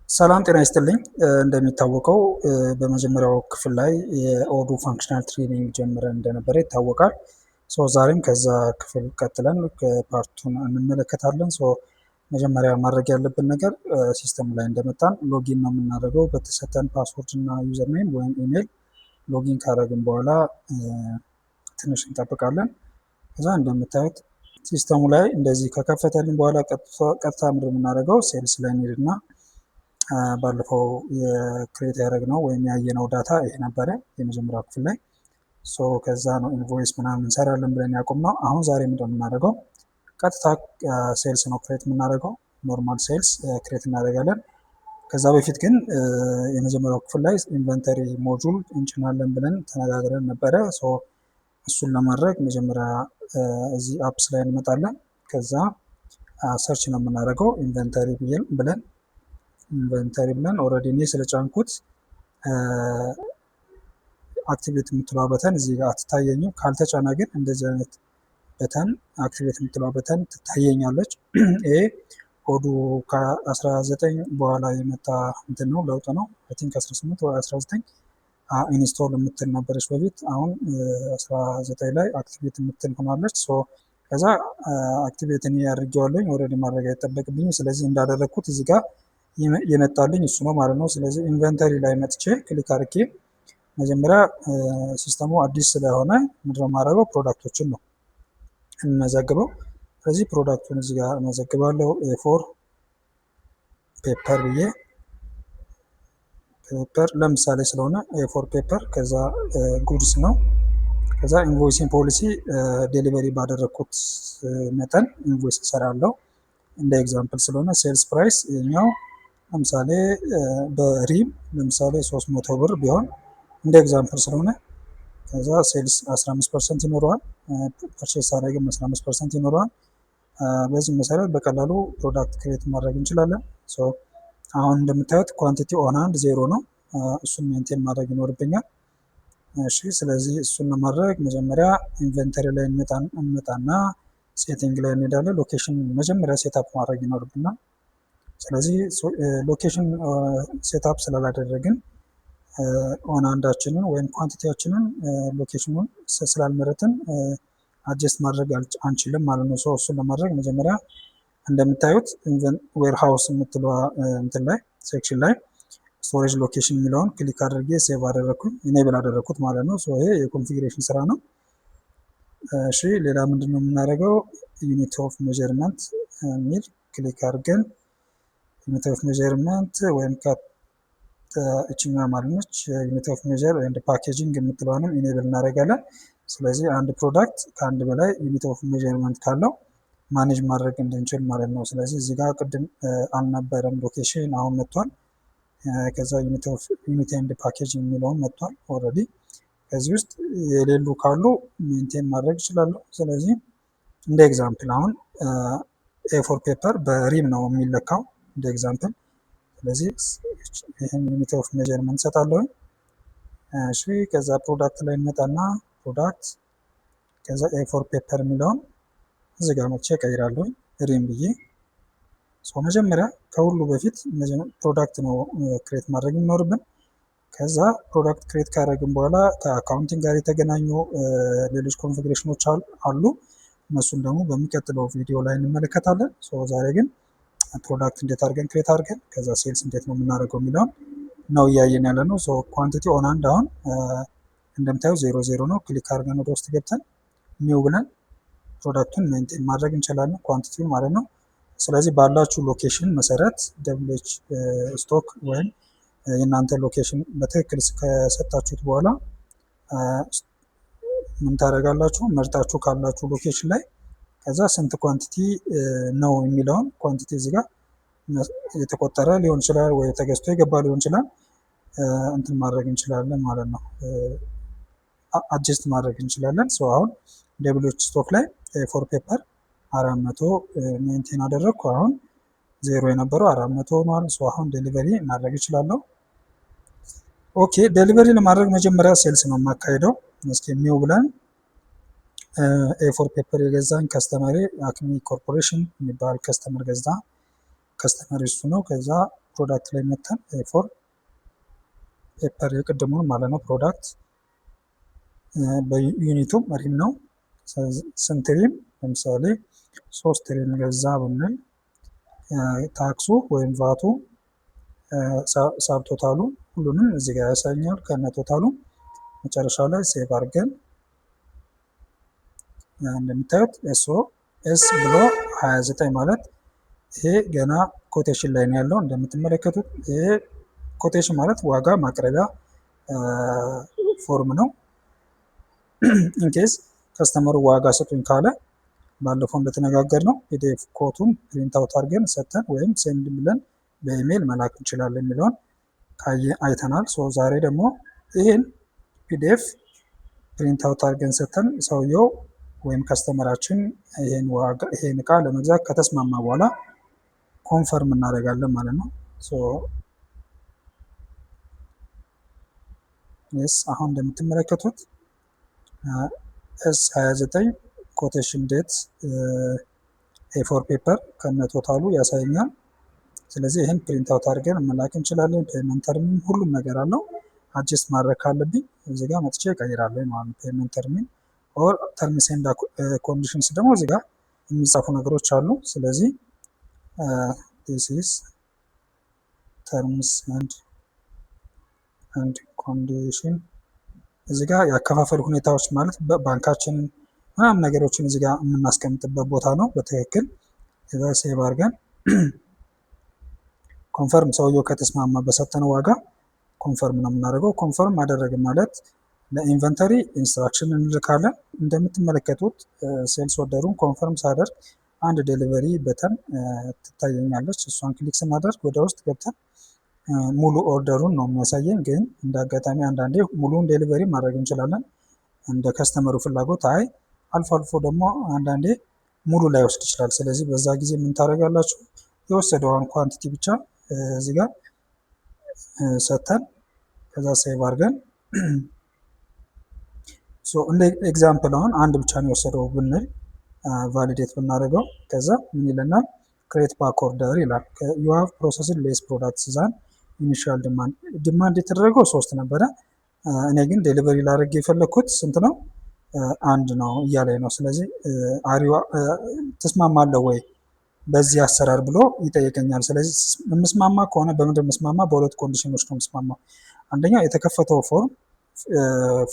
ሰላም ጤና ይስጥልኝ። እንደሚታወቀው በመጀመሪያው ክፍል ላይ የኦዶ ፋንክሽናል ትሬኒንግ ጀምረን እንደነበረ ይታወቃል። ዛሬም ከዛ ክፍል ቀጥለን ፓርቱን እንመለከታለን። መጀመሪያ ማድረግ ያለብን ነገር ሲስተሙ ላይ እንደመጣን ሎጊን ነው የምናደርገው በተሰጠን ፓስወርድ እና ዩዘር ኔም ወይም ኢሜል። ሎጊን ካደረግን በኋላ ትንሽ እንጠብቃለን። ከዛ እንደምታዩት ሲስተሙ ላይ እንደዚህ ከከፈተልን በኋላ ቀጥታ ምንድን የምናደርገው ሴልስ ላይ እንሄድና ባለፈው የክሬት ያደረግነው ወይም ያየነው ዳታ ይሄ ነበረ የመጀመሪያው ክፍል ላይ። ከዛ ነው ኢንቮይስ ምናምን እንሰራለን ብለን ያቆምነው። አሁን ዛሬ ምንድን ነው የምናደርገው? ቀጥታ ሴልስ ነው ክሬት የምናደርገው። ኖርማል ሴልስ ክሬት እናደርጋለን። ከዛ በፊት ግን የመጀመሪያው ክፍል ላይ ኢንቨንተሪ ሞጁል እንጭናለን ብለን ተነጋግረን ነበረ። እሱን ለማድረግ መጀመሪያ እዚህ አፕስ ላይ እንመጣለን። ከዛ ሰርች ነው የምናደርገው ኢንቨንተሪ ብለን ኢንቨንተሪ ብለን ኦልሬዲ እኔ ስለጫንኩት አክቲቬት የምትለዋ በተን እዚህ ጋር አትታየኝም። ካልተጫና ግን እንደዚህ አይነት በተን አክቲቬት የምትለዋ በተን ትታየኛለች። ይሄ ኮዱ ከ19 በኋላ የመጣ እንትን ነው፣ ለውጥ ነው። አይ ቲንክ 18 ወይ 19 ኢንስቶል የምትል ነበረች በፊት። አሁን 19 ላይ አክቲቬት የምትል ሆናለች። ከዛ አክቲቬት እኔ ያድርጌዋለኝ ኦልሬዲ ማድረግ አይጠበቅብኝም። ስለዚህ እንዳደረግኩት እዚህ ጋር የመጣልኝ እሱ ነው ማለት ነው። ስለዚህ ኢንቨንተሪ ላይ መጥቼ ክሊክ አድርጌ መጀመሪያ ሲስተሙ አዲስ ስለሆነ ምንድነው የማደርገው ፕሮዳክቶችን ነው የምመዘግበው። ስለዚህ ፕሮዳክቱን እዚህ ጋር እመዘግባለሁ። ኤ4 ፔፐር ብዬ ፔፐር ለምሳሌ ስለሆነ ኤ4 ፔፐር። ከዛ ጉድስ ነው። ከዛ ኢንቮይሲንግ ፖሊሲ ዴሊቨሪ ባደረግኩት መጠን ኢንቮይስ እሰራለሁ። እንደ ኤግዛምፕል ስለሆነ ሴልስ ፕራይስ ይኸኛው ለምሳሌ በሪም ለምሳሌ 300 ብር ቢሆን እንደ ኤግዛምፕል ስለሆነ ከዛ ሴልስ 15% ይኖረዋል። ፐርቼስ አደረግም 15% ይኖረዋል። በዚህ መሰረት በቀላሉ ፕሮዳክት ክሬት ማድረግ እንችላለን። አሁን እንደምታዩት ኳንቲቲ ኦን ሃንድ 0 ነው። እሱን ሜንቴን ማድረግ ይኖርብኛል። እሺ፣ ስለዚህ እሱን ለማድረግ መጀመሪያ ኢንቨንተሪ ላይ እንመጣና ሴቲንግ ላይ እንሄዳለን። ሎኬሽን መጀመሪያ ሴታፕ ማድረግ ይኖርብናል። ስለዚህ ሎኬሽን ሴታፕ ስላላደረግን ኦን ሃንዳችንን ወይም ኳንቲቲያችንን ሎኬሽኑን ስላልመረጥን አጀስት ማድረግ አንችልም ማለት ነው። እሱን ለማድረግ መጀመሪያ እንደምታዩት ዌርሃውስ የምትለዋ እንትን ላይ ሴክሽን ላይ ስቶሬጅ ሎኬሽን የሚለውን ክሊክ አድርጌ ሴቭ አደረግኩኝ፣ ኢኔብል አደረግኩት ማለት ነው። ይሄ የኮንፊግሬሽን ስራ ነው። እሺ፣ ሌላ ምንድን ነው የምናደርገው? ዩኒት ኦፍ ሜዠርመንት የሚል ክሊክ አድርገን ዩኒት ኦፍ ሜዠርመንት ወይም እችኛ ማለት ነች። ዩኒት ኦፍ ሜዠር ኤንድ ፓኬጂንግ የምትለዋንም ኢኔብል እናደርጋለን። ስለዚህ አንድ ፕሮዳክት ከአንድ በላይ ዩኒት ኦፍ ሜዠርመንት ካለው ማኔጅ ማድረግ እንድንችል ማለት ነው። ስለዚህ እዚህ ጋር ቅድም አልነበረም ሎኬሽን፣ አሁን መጥቷል። ከዛ ዩኒት ኤንድ ፓኬጂንግ የሚለውን መጥቷል ኦልሬዲ። ከዚህ ውስጥ የሌሉ ካሉ ሜንቴን ማድረግ ይችላለሁ። ስለዚህ እንደ ኤግዛምፕል አሁን ኤ4 ፔፐር በሪም ነው የሚለካው እንደ ኤግዛምፕል። ስለዚህ ይህን ዩኒት ኦፍ ሜዠርመንት ሰጣለሁ። እሺ፣ ከዛ ፕሮዳክት ላይ እንመጣና ፕሮዳክት ከዛ ኤ4 ፔፐር የሚለውን እዚህ ጋር መቼ ቀይራለሁ ሪም ብዬ። መጀመሪያ ከሁሉ በፊት ፕሮዳክት ነው ክሬት ማድረግ የሚኖርብን። ከዛ ፕሮዳክት ክሬት ካደረግን በኋላ ከአካውንቲንግ ጋር የተገናኙ ሌሎች ኮንፊግሬሽኖች አሉ። እነሱን ደግሞ በሚቀጥለው ቪዲዮ ላይ እንመለከታለን። ዛሬ ግን ፕሮዳክት እንዴት አድርገን ክሬት አድርገን ከዛ ሴልስ እንዴት ነው የምናደርገው የሚለውን ነው እያየን ያለ ነው። ኳንቲቲ ኦን ሃንድ አሁን እንደምታዩ 0 ነው። ክሊክ አድርገን ወደ ውስጥ ገብተን ኒው ብለን ፕሮዳክቱን ሜንቴን ማድረግ እንችላለን፣ ኳንቲቲውን ማለት ነው። ስለዚህ ባላችሁ ሎኬሽን መሰረት ደብሊች ስቶክ ወይም የእናንተ ሎኬሽን በትክክል ከሰጣችሁት በኋላ ምን ታደርጋላችሁ? መርጣችሁ ካላችሁ ሎኬሽን ላይ ከዛ ስንት ኳንቲቲ ነው የሚለውን ኳንቲቲ እዚህ ጋር የተቆጠረ ሊሆን ይችላል ወይ ተገዝቶ የገባ ሊሆን ይችላል፣ እንትን ማድረግ እንችላለን ማለት ነው። አጀስት ማድረግ እንችላለን። አሁን ደብሊች ስቶክ ላይ ኤ4 ፔፐር 400 ሜንቴን አደረግኩ። አሁን 0 የነበረው 400 ሆኗል። አሁን ዴሊቨሪ ማድረግ ይችላለሁ። ኦኬ፣ ዴሊቨሪ ለማድረግ መጀመሪያ ሴልስ ነው የማካሄደው። እስኪ ኒው ብለን ኤ4 ፔፐር የገዛኝ ከስተመሪ አክሚ ኮርፖሬሽን የሚባል ከስተመር ገዛ። ከስተመር እሱ ነው። ከዛ ፕሮዳክት ላይ መተን ፎር ፔፐር የቅድሙን ማለት ነው ፕሮዳክት በዩኒቱም ሪም ነው። ስንት ሪም? ለምሳሌ 3 ሪም ገዛ ብንል ታክሱ ወይም ቫቱ ሳብ ቶታሉ ሁሉንም እዚህ ጋር ያሳኛል ከነ ቶታሉ። መጨረሻ ላይ ሴቭ አድርገን እንደምታዩት ኤስ ብሎ 29 ማለት ይሄ ገና ኮቴሽን ላይ ነው ያለው እንደምትመለከቱት። ይሄ ኮቴሽን ማለት ዋጋ ማቅረቢያ ፎርም ነው። ኢንኬዝ ከስተመሩ ዋጋ ስጡኝ ካለ ባለፈው እንደተነጋገር ነው ፒዲኤፍ ኮቱን ፕሪንት አውት አድርገን ሰጥተን ወይም ሴንድ ብለን በኢሜይል መላክ እንችላለን የሚለውን አይተናል። ዛሬ ደግሞ ይህን ፒዲኤፍ ፕሪንት አውት አድርገን ሰጥተን ሰውየው ወይም ከስተመራችን ይሄን እቃ ለመግዛት ከተስማማ በኋላ ኮንፈርም እናደርጋለን ማለት ነው። አሁን እንደምትመለከቱት S29 ኮቴሽን ዴት A4 ፔፐር ከነ ቶታሉ ያሳየኛል። ስለዚህ ይህን ፕሪንት አውት አድርገን መላክ እንችላለን። ፔመንት ተርሚን ሁሉም ነገር አለው። አድጀስት ማድረግ ካለብኝ እዚህ ጋር መጥቼ እቀይራለሁ ማለት ነው። ፔመንት ተርሚን ኦር ተርምስ ኤንድ ኮንዲሽንስ ደግሞ እዚህ ጋር የሚጻፉ ነገሮች አሉ። ስለዚህ this is terms and condition እዚህ ጋር ያከፋፈል ሁኔታዎች ማለት ባንካችንን ምናምን ነገሮችን እዚህ ጋር የምናስቀምጥበት ቦታ ነው። በትክክል እዛ ሴቭ አድርገን ኮንፈርም ሰውየው ከተስማማ በሰጠነው ዋጋ ኮንፈርም ነው የምናደርገው። ኮንፈርም አደረገ ማለት ለኢንቨንተሪ ኢንስትራክሽን እንልካለን። እንደምትመለከቱት ሴልስ ኦርደሩን ኮንፈርም ሳደርግ አንድ ዴሊቨሪ በተን ትታየኛለች። እሷን ክሊክ ስናደርግ ወደ ውስጥ ገብተን ሙሉ ኦርደሩን ነው የሚያሳየን። ግን እንደ አጋጣሚ አንዳንዴ ሙሉን ዴሊቨሪ ማድረግ እንችላለን እንደ ከስተመሩ ፍላጎት። አልፎ አልፎ ደግሞ አንዳንዴ ሙሉ ላይ ወስድ ይችላል። ስለዚህ በዛ ጊዜ ምን ታደርጋላችሁ? የወሰደውን ኳንቲቲ ብቻ እዚህ ጋር ሰተን ከዛ ሴቭ አድርገን እንደ ኤግዛምፕል አሁን አንድ ብቻ ነው የወሰደው ብንል ቫሊዴት ብናደርገው ከዛ ምን ይለናል? ክሬት ባክ ኦርደር ይላል። ዩ ሃቭ ፕሮሰስድ ሌስ ፕሮዳክትስ ዛን ኢኒሺያል ዲማንድ የተደረገው 3 ነበረ። እኔ ግን ዴሊቨሪ ላደርግ የፈለግኩት ስንት ነው? 1 ነው እያለኝ ነው። ስለዚህ ትስማማለህ ወይ በዚህ አሰራር ብሎ ይጠይቀኛል። ስለዚህ የምስማማ ከሆነ በምንድን የምስማማ? በሁለት ኮንዲሽኖች ነው የምስማማው። አንደኛው የተከፈተው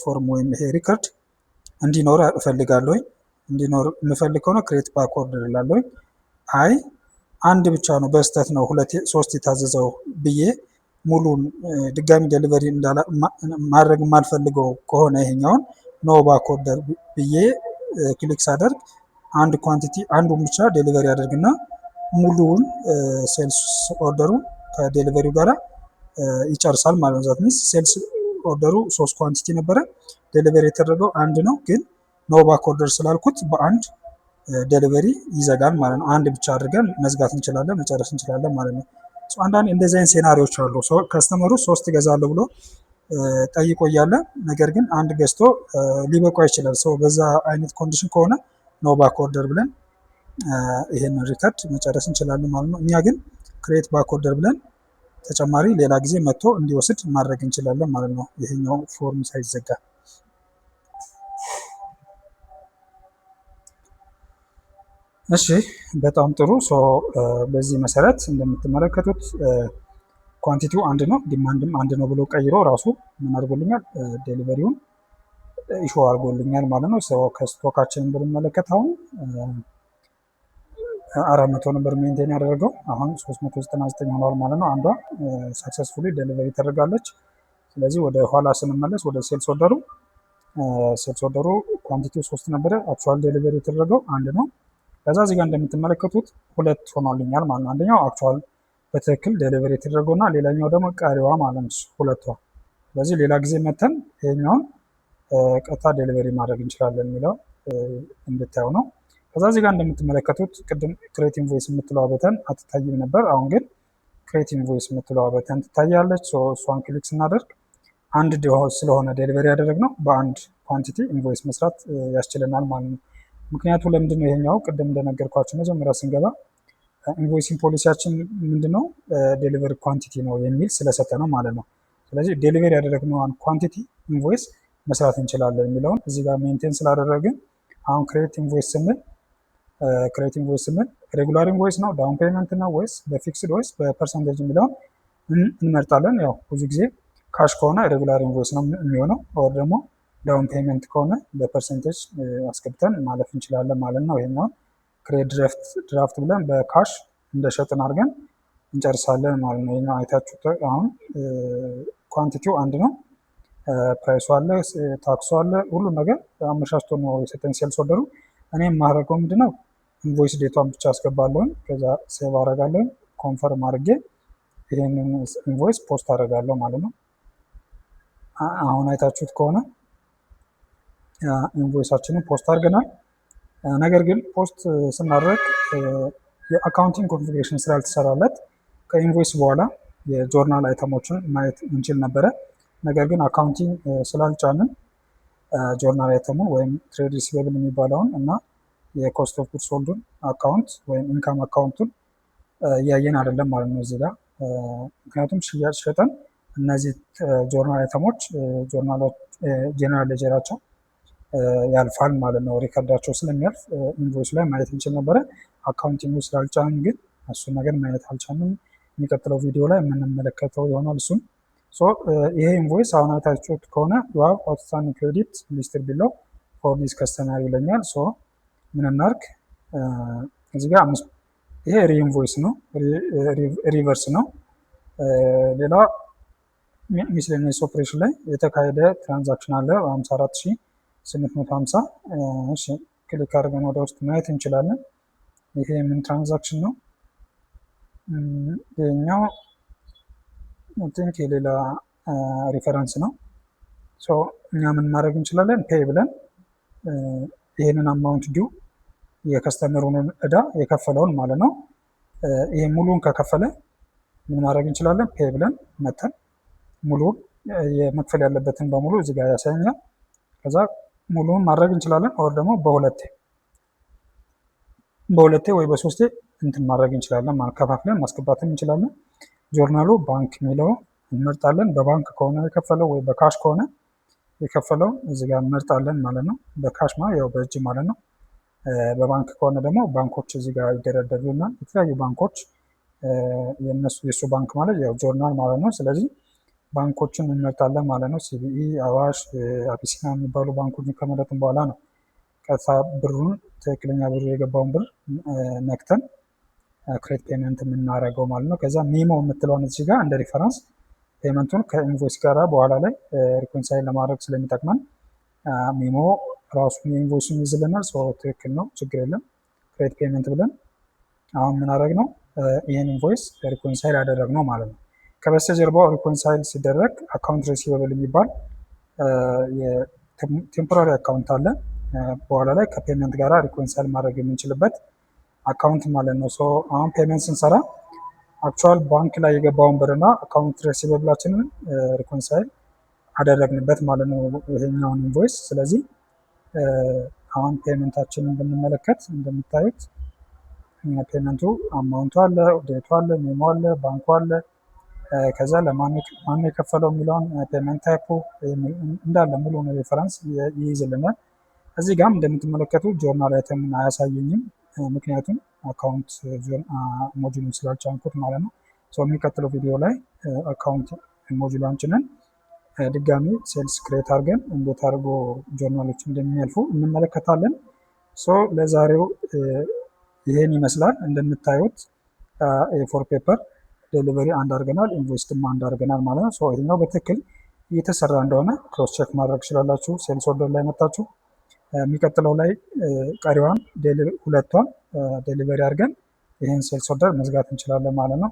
ፎርም ወይም ይሄ ሪከርድ እንዲኖር እፈልጋለሁ። እንዲኖር የምፈልግ ከሆነ ክሬት ባክ ኦርደር እላለሁ። አንድ ብቻ ነው በስተት ነው 3 የታዘዘው ብዬ ሙሉን ድጋሚ ዴሊቨሪ ማድረግ የማልፈልገው ከሆነ ይሄኛውን ኖ ባክ ኦርደር ብዬ ክሊክ ሳደርግ አንድ ኳንቲቲ አንዱን ብቻ ዴሊቨሪ አደርግና ሙሉውን ሴልስ ኦርደሩን ከዴሊቨሪው ጋር ይጨርሳል ማለት ነው። ዛት ሚንስ ሴልስ ኦርደሩ 3 ኳንቲቲ ነበረ፣ ዴሊቨሪ የተደረገው 1 ነው። ግን ኖ ባክ ኦርደር ስላልኩት በአንድ ዴሊቨሪ ይዘጋል ማለት ነው። አንድ ብቻ አድርገን መዝጋት እንችላለን፣ መጨረስ እንችላለን ማለት ነው። አንዳንድ እንደዚህ አይነት ሴናሪዎች አሉ። ከስተመሩ 3 እገዛለሁ ብሎ ጠይቆ እያለ ነገር ግን አንድ ገዝቶ ሊበቃ ይችላል። በዛ አይነት ኮንዲሽን ከሆነ ኖ ባክ ኦርደር ብለን ይሄንን ሪከርድ መጨረስ እንችላለን ማለት ነው። እኛ ግን ክሬት ባክ ኦርደር ብለን ተጨማሪ ሌላ ጊዜ መጥቶ እንዲወስድ ማድረግ እንችላለን ማለት ነው። ይሄኛው ፎርም ሳይዘጋ እሺ፣ በጣም ጥሩ። በዚህ መሰረት እንደምትመለከቱት ኳንቲቲው 1 ነው፣ ዲማንድም 1 ነው ብሎ ቀይሮ ራሱ ምን አድርጎልኛል? ዴሊቨሪውን ኢሹ አድርጎልኛል ማለት ነው። ከስቶካችንን ብንመለከት አሁን 400 ነበር ሜንቴን ያደረገው፣ አሁን 399 ሆኗል ማለት ነው። አንዷ ሰክሰስፉሊ ዴሊቨሪ ተደርጋለች። ስለዚህ ወደ ኋላ ስንመለስ ወደ ሴልስ ኦርደሩ ኳንቲቲው 3 ነበረ፣ አክቹዋል ዴሊቨሪ የተደረገው 1 ነው። ከዛ እዚህ ጋር እንደምትመለከቱት 2 ሆኗልኛል ማለት ነው። አንደኛው አክቹዋል በትክክል ዴሊቨሪ የተደረገውና ሌላኛው ደግሞ ቀሪዋ ማለት ነው 2ቷ። ስለዚህ ሌላ ጊዜ መተን ይሄኛውን ቀጥታ ዴሊቨሪ ማድረግ እንችላለን የሚለው እንድታዩ ነው። ከዛ እዚህ ጋር እንደምትመለከቱት ቅድም ክሬት ኢንቮይስ የምትለዋ በተን አትታይም ነበር። አሁን ግን ክሬት ኢንቮይስ የምትለዋ በተን ትታያለች። እሷን ክሊክ ስናደርግ አንድ ስለሆነ ዴሊቨሪ ያደረግነው በአንድ ኳንቲቲ ኢንቮይስ መስራት ያስችለናል ማለት ነው። ምክንያቱ ለምንድን ነው? ይሄኛው ቅድም እንደነገርኳቸው መጀመሪያ ስንገባ ኢንቮይሲንግ ፖሊሲያችን ምንድነው? ዴሊቨሪ ኳንቲቲ ነው የሚል ስለሰጠ ነው ማለት ነው። ስለዚህ ዴሊቨሪ ያደረግነውን ኳንቲቲ ኢንቮይስ መስራት እንችላለን የሚለውን እዚህ ጋር ሜንቴን ስላደረግን አሁን ክሬት ኢንቮይስ ስንል ሬጉላር ኢንቮይስ ነው፣ ዳውን ፔመንት ነው ወይስ በፊክስድ ወይስ በፐርሰንቴጅ የሚለውን እንመርጣለን። ያው ብዙ ጊዜ ካሽ ከሆነ ሬጉላር ኢንቮይስ ነው የሚሆነው፣ ወር ደግሞ ዳውን ፔመንት ከሆነ በፐርሰንቴጅ አስገብተን ማለፍ እንችላለን ማለት ነው። ይሄኛውን ክሬት ድራፍት ብለን በካሽ እንደሸጥን አድርገን እንጨርሳለን ማለት ነው። ይሄኛው አይታችሁ አሁን ኳንቲቲው አንድ ነው፣ ፕራይሱ አለ፣ ታክሱ አለ፣ ሁሉ ነገር አመሻሽቶ ነው የሰጠኝ ሴልስ ኦርደሩ። እኔ የማደርገው ምንድነው ኢንቮይስ ዴቷን ብቻ አስገባለሁኝ፣ ከዛ ሴቭ አደርጋለሁኝ፣ ኮንፈርም አድርጌ ይሄንን ኢንቮይስ ፖስት አደርጋለሁ ማለት ነው። አሁን አይታችሁት ከሆነ ኢንቮይሳችንን ፖስት አድርገናል። ነገር ግን ፖስት ስናደርግ የአካውንቲንግ ኮንፊግሬሽን ስላልተሰራለት ከኢንቮይስ በኋላ የጆርናል አይተሞችን ማየት እንችል ነበረ። ነገር ግን አካውንቲንግ ስላልጫንን ጆርናል አይተሙን ወይም ትሬድ ሪሲቬብል የሚባለውን እና የኮስት ኦፍ ጉድስ ሶልዱን አካውንት ወይም ኢንካም አካውንቱን እያየን አይደለም ማለት ነው እዚህ ጋር። ምክንያቱም ሽያጭ ሸጠን እነዚህ ጆርናል አይተሞች ጀነራል ሌጀራቸው ያልፋል ማለት ነው። ሪከርዳቸው ስለሚያልፍ ኢንቮይስ ላይ ማየት እንችል ነበረ። አካውንቲንግ ስላልጫንን ግን እሱን ነገር ማየት አልቻልንም። የሚቀጥለው ቪዲዮ ላይ የምንመለከተው ይሆናል እሱን። ይሄ ኢንቮይስ አሁን አይታችሁት ከሆነ ዋው አውትስታንዲንግ ክሬዲት ሊስትድ ቢለው ፎር ዲስ ከስተመር ይለኛል። ምን እናድርግ እዚህ ጋር ይሄ ሪኢንቮይስ ነው፣ ሪቨርስ ነው። ሌላ ሚስሌኒየስ ኦፕሬሽን ላይ የተካሄደ ትራንዛክሽን አለ 54850። እሺ ክሊክ አድርገን ወደ ውስጥ ማየት እንችላለን። ይሄ ምን ትራንዛክሽን ነው? ይሄኛው ቲንክ የሌላ ሪፈረንስ ነው። እኛ ምን ማድረግ እንችላለን? ፔይ ብለን ይሄንን አማውንት ዲው የከስተመሩን እዳ የከፈለውን ማለት ነው። ይሄ ሙሉን ከከፈለ ምን ማድረግ እንችላለን? ፔይ ብለን መተን ሙሉን የመክፈል ያለበትን በሙሉ እዚህ ጋር ያሳየኛል። ከዛ ሙሉን ማድረግ እንችላለን። ኦር ደግሞ በሁለቴ ወይ በሶስቴ እንትን ማድረግ እንችላለን ማለት ከፋፍለን ማስገባትን እንችላለን። ጆርናሉ ባንክ የሚለው እንመርጣለን። በባንክ ከሆነ የከፈለው ወይ በካሽ ከሆነ የከፈለው እዚህ ጋር እንመርጣለን ማለት ነው። በካሽ ማለት ያው በእጅ ማለት ነው። በባንክ ከሆነ ደግሞ ባንኮች እዚህ ጋር ይደረደሩናል። የተለያዩ ባንኮች የእሱ ባንክ ማለት ያው ጆርናል ማለት ነው። ስለዚህ ባንኮችን እንመርጣለን ማለት ነው። ሲቢኢ፣ አዋሽ፣ አቢሲኒያ የሚባሉ ባንኮችን ከመረጥን በኋላ ነው ቀጥታ ብሩን ትክክለኛ ብሩ የገባውን ብር ነክተን ክሬት ፔመንት የምናደርገው ማለት ነው። ከዛ ሚሞ የምትለውን እዚህ ጋር እንደ ሪፈረንስ ፔመንቱን ከኢንቮይስ ጋር በኋላ ላይ ሪኮንሳይል ለማድረግ ስለሚጠቅመን ሚሞ ራሱን የኢንቮይሱን ይዝልናል። ትክክል ነው፣ ችግር የለም። ክሬት ፔመንት ብለን አሁን የምናደርግ ነው ይህን ኢንቮይስ ሪኮንሳይል ያደረግ ነው ማለት ነው። ከበስተጀርባው ሪኮንሳይል ሲደረግ አካውንት ሪሲቨብል የሚባል ቴምፖራሪ አካውንት አለ። በኋላ ላይ ከፔመንት ጋር ሪኮንሳይል ማድረግ የምንችልበት አካውንት ማለት ነው። አሁን ፔመንት ስንሰራ አክቹዋል ባንክ ላይ የገባውን ብርና አካውንት ሪሲቨብላችንን ሪኮንሳይል አደረግንበት ማለት ነው ይሄኛውን ኢንቮይስ። ስለዚህ አሁን ፔመንታችንን ብንመለከት እንደምታዩት ፔመንቱ አማውንቱ አለ፣ ዴቱ አለ፣ ሜሞ አለ፣ ባንኩ አለ። ከዛ ለማን የከፈለው የሚለውን ፔመንት ታይፑ እንዳለ ሙሉ ሬፈረንስ ይይዝልናል። እዚህ ጋም እንደምትመለከቱ ጆርናል አይተምን አያሳየኝም፣ ምክንያቱም አካውንት ሞጁሉን ስላልጫንኩት ማለት ነው። የሚቀጥለው ቪዲዮ ላይ አካውንት ሞጁላችንን ድጋሚ ሴልስ ክሬት አድርገን እንዴት አድርጎ ጆርናሎች እንደሚያልፉ እንመለከታለን። ለዛሬው ይሄን ይመስላል። እንደምታዩት ኤ4 ፔፐር ዴሊቨሪ አንድ አድርገናል፣ ኢንቮይስ ድማ አንድ አድርገናል ማለት ነው። ይሄኛው በትክክል እየተሰራ እንደሆነ ክሮስ ቼክ ማድረግ ትችላላችሁ ሴልስ ኦርደር ላይ መጣችሁ። የሚቀጥለው ላይ ቀሪዋን ሁለቷን ዴሊቨሪ አድርገን ይህን ሴልስ ኦርደር መዝጋት እንችላለን ማለት ነው።